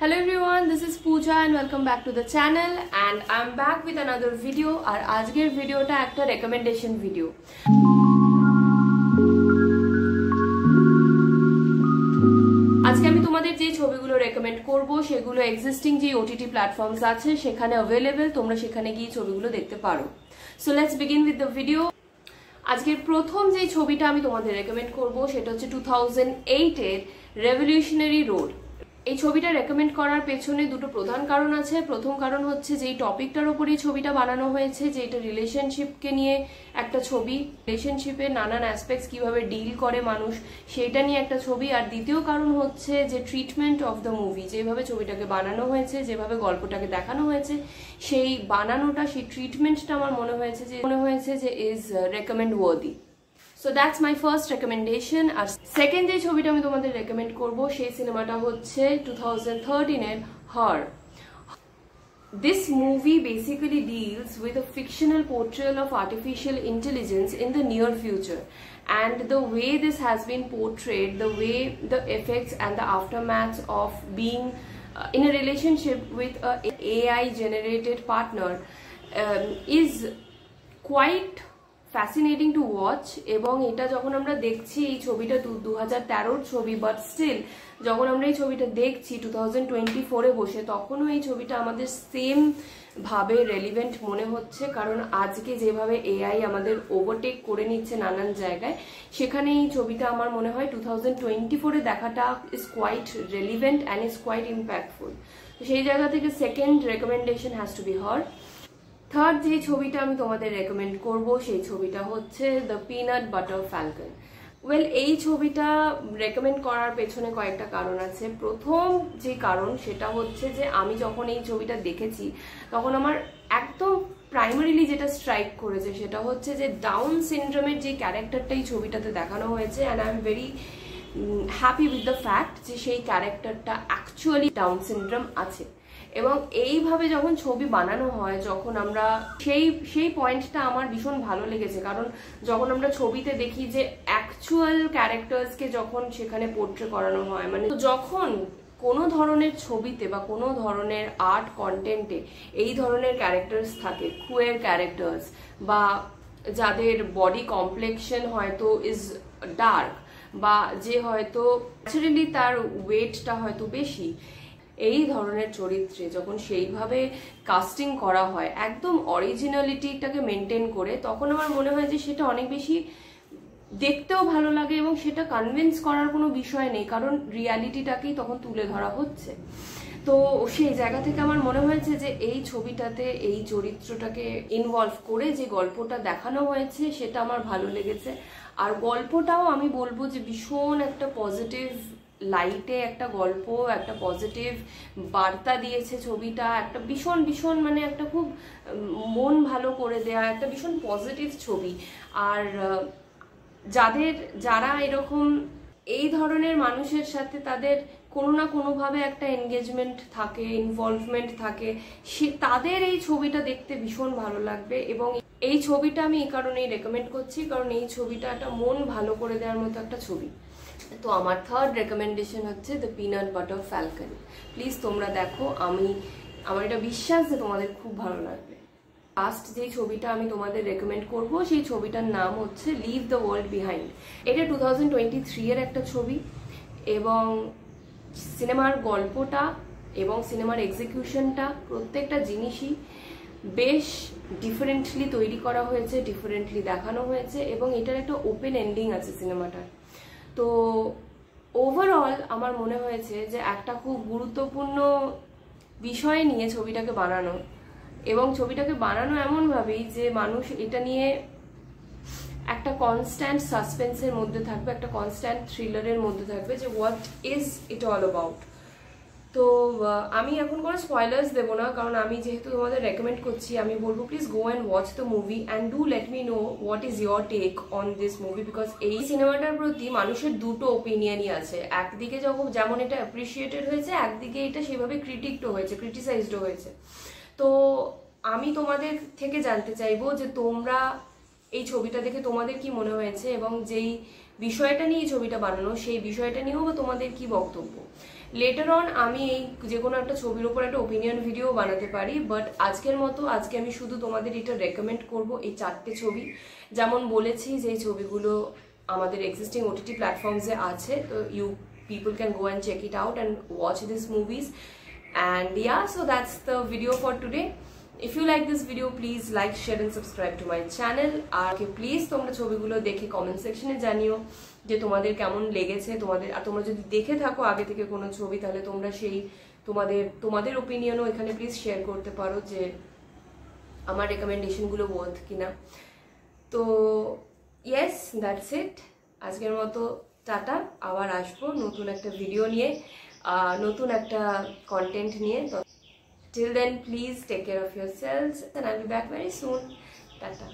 Hello everyone, this is Pooja and welcome back to the channel and I'm back with another video আর আজকের ভিডিওটা একটা recommendation video। আজকে আমি তোমাদের যে ছবিগুলো রেকমেন্ড করব সেগুলো এক্সিস্টিং যে ওটিটি প্ল্যাটফর্মস আছে সেখানে अवेलेबल, তোমরা সেখানে গিয়ে ছবিগুলো দেখতে পারো। So let's begin with the video. আজকের প্রথম যে ছবিটা আমি তোমাদের রেকমেন্ড করব সেটা হচ্ছে 2008 এর রেভলিউশনারি রোড। এই ছবিটা রেকমেন্ড করার পেছনে দুটো প্রধান কারণ আছে। প্রথম কারণ হচ্ছে যে এই টপিকটার উপরেই ছবিটা বানানো হয়েছে, যে এটা রিলেশনশিপকে নিয়ে একটা ছবি, রিলেশনশিপে নানান অ্যাসপেক্টস কিভাবে ডিল করে মানুষ সেটা নিয়ে একটা ছবি। আর দ্বিতীয় কারণ হচ্ছে যে ট্রিটমেন্ট অফ দ্য মুভি, যেভাবে ছবিটাকে বানানো হয়েছে, যেভাবে গল্পটাকে দেখানো হয়েছে, সেই বানানোটা, সেই ট্রিটমেন্টটা আমার মনে হয়েছে যে is recommend worthy. So that's my first recommendation. আর সেকেন্ড যে ছবিটা আমি তোমাদের রেকমেন্ড করব সেই সিনেমাটা হচ্ছে 2013 এর Her. This movie basically deals with a fictional portrayal of artificial intelligence in the near future, and the way this has been portrayed, the way the effects and the aftermaths of being in a relationship with a AI generated partner is quite fascinating to watch. এবং এটা যখন আমরা দেখছি, এই ছবিটা 2013 ছবি, but still যখন আমরা এই ছবিটা দেখছি 2024-এ বসে, তখনও এই ছবিটা আমাদের সেম ভাবে রেলিভেন্ট মনে হচ্ছে। কারণ আজকে যেভাবে এআই আমাদের ওভারটেক করে নিচ্ছে নানান জায়গায়, সেখানে এই ছবিটা আমার মনে হয় 2024-এ দেখাটা is quite relevant and is quite impactful. তো সেই জায়গা থেকে second recommendation has to be her. Third যে ছবিটা আমি তোমাদের রেকমেন্ড করব সেই ছবিটা হচ্ছে the peanut butter falcon. Well, এই ছবিটা রেকমেন্ড করার পেছনে কয়েকটা কারণ আছে। প্রথম যে কারণ সেটা হচ্ছে যে আমি যখন এই ছবিটা দেখেছি তখন আমার একদম প্রাইমারিলি যেটা স্ট্রাইক করেছে সেটা হচ্ছে যে ডাউন সিনড্রোমের যে ক্যারেক্টারটা এই ছবিটাতে দেখানো হয়েছে, and I am very happy with the fact যে সেই ক্যারেক্টারটা অ্যাকচুয়ালি ডাউন সিনড্রোম আছে। এবং এইভাবে যখন ছবি বানানো হয়, যখন আমরা সেই পয়েন্টটা আমার ভীষণ ভালো লেগেছে। কারণ যখন আমরা ছবিতে দেখি যে অ্যাকচুয়াল ক্যারেক্টার্সকে যখন সেখানে পোর্ট্রে করানো হয়, মানে যখন কোনো ধরনের ছবিতে বা কোনো ধরনের আর্ট কন্টেন্টে এই ধরনের ক্যারেক্টার্স থাকে, কুয়ের ক্যারেক্টার্স বা যাদের বডি কমপ্লেকশন হয়তো ইজ ডার্ক, বা যে হয়তো ন্যাচারালি তার ওয়েটটা হয়তো বেশি, এই ধরনের চরিত্রে যখন সেইভাবে কাস্টিং করা হয় একদম অরিজিনালিটিটাকে মেনটেন করে, তখন আমার মনে হয় যে সেটা অনেক বেশি দেখতেও ভালো লাগে এবং সেটা কনভিন্স করার কোনো বিষয় নেই, কারণ রিয়ালিটিটাকেই তখন তুলে ধরা হচ্ছে। তো সেই জায়গা থেকে আমার মনে হয়েছে যে এই ছবিটাতে এই চরিত্রটাকে ইনভলভ করে যে গল্পটা দেখানো হয়েছে সেটা আমার ভালো লেগেছে। আর গল্পটাও আমি বলবো যে ভীষণ একটা পজিটিভ লাইটে একটা গল্প, একটা পজিটিভ বার্তা দিয়েছে ছবিটা, একটা ভীষণ মানে একটা খুব মন ভালো করে দেয়া একটা ভীষণ পজিটিভ ছবি। আর যারা এরকম এই ধরনের মানুষের সাথে তাদের কোনো না কোনোভাবে একটা এনগেজমেন্ট থাকে, ইনভলভমেন্ট থাকে, তাদের এই ছবিটা দেখতে ভীষণ ভালো লাগবে। এবং এই ছবিটা আমি এই কারণেই রেকমেন্ড করছি, কারণ এই ছবিটা একটা মন ভালো করে দেওয়ার মতো একটা ছবি। তো আমার থার্ড রেকমেন্ডেশন হচ্ছে the peanut butter Falcon. Please তোমরা দেখো, আমার এটা বিশ্বাস যে তোমাদের খুব ভালো লাগবে। লাস্ট যে ছবিটা আমি তোমাদের রেকমেন্ড করব সেই ছবিটার নাম হচ্ছে লিভ দ্য ওয়ার্ল্ড বিহাইন্ড। এটা 2023 এর একটা ছবি, এবং সিনেমার গল্পটা এবং সিনেমার এক্সিকিউশনটা প্রত্যেকটা জিনিসই বেশ ডিফারেন্টলি তৈরি করা হয়েছে, ডিফারেন্টলি দেখানো হয়েছে, এবং এটার একটা ওপেন এন্ডিং আছে সিনেমাটার। তো ওভারঅল আমার মনে হয়েছে যে একটা খুব গুরুত্বপূর্ণ বিষয় নিয়ে ছবিটাকে বানানো, এবং ছবিটাকে বানানো এমনভাবেই যে মানুষ এটা নিয়ে একটা কনস্ট্যান্ট সাসপেন্সের মধ্যে থাকবে, একটা কনস্ট্যান্ট থ্রিলারের মধ্যে থাকবে যে what is it all about. তো আমি এখন কোনো স্পয়লার্স দেবো না, কারণ আমি যেহেতু তোমাদের রেকমেন্ড করছি, আমি বলবো please go and watch the movie and do let me know what is your take on this movie. Because এই সিনেমাটার প্রতি মানুষের দুটো ওপিনিয়নই আছে। একদিকে যেমন এটা অ্যাপ্রিসিয়েটেড হয়েছে, একদিকে এটা সেভাবে ক্রিটিসাইজডও হয়েছে। তো আমি তোমাদের থেকে জানতে চাইবো যে তোমরা এই ছবিটা দেখে তোমাদের কি মনে হয়েছে, এবং যেই বিষয়টা নিয়ে এই ছবিটা বানানো সেই বিষয়টা নিয়েও বা তোমাদের কি বক্তব্য। লেটার অন আমি এই যে কোনো একটা ছবির উপর একটা ওপিনিয়ন ভিডিও বানাতে পারি, বাট আজকের মতো আজকে আমি শুধু তোমাদের এটা রেকমেন্ড করব এই 4টে ছবি। যেমন বলেছি যে এই ছবিগুলো আমাদের এক্সিস্টিং ওটিটি প্ল্যাটফর্মসে আছে, তো you people can go and check it out and watch these movies. And yeah, so that's the video for today. If you like this video, please like, share and subscribe to my channel. আর please তোমরা ছবিগুলো দেখে comment সেকশনে জানিও যে তোমাদের কেমন লেগেছে। তোমরা যদি দেখে থাকো আগে থেকে কোনো ছবি, তাহলে তোমরা সেই তোমাদের ওপিনিয়নও এখানে প্লিজ শেয়ার করতে পারো যে আমার রেকমেন্ডেশনগুলো ওয়ার্থ কিনা। তো ইয়েস, দ্যাটস ইট। আজকের মতো টাটা, আবার আসবো নতুন একটা ভিডিও নিয়ে, নতুন একটা কন্টেন্ট নিয়ে। তো till then, please take care of yourselves and I'll be back very soon. Tata.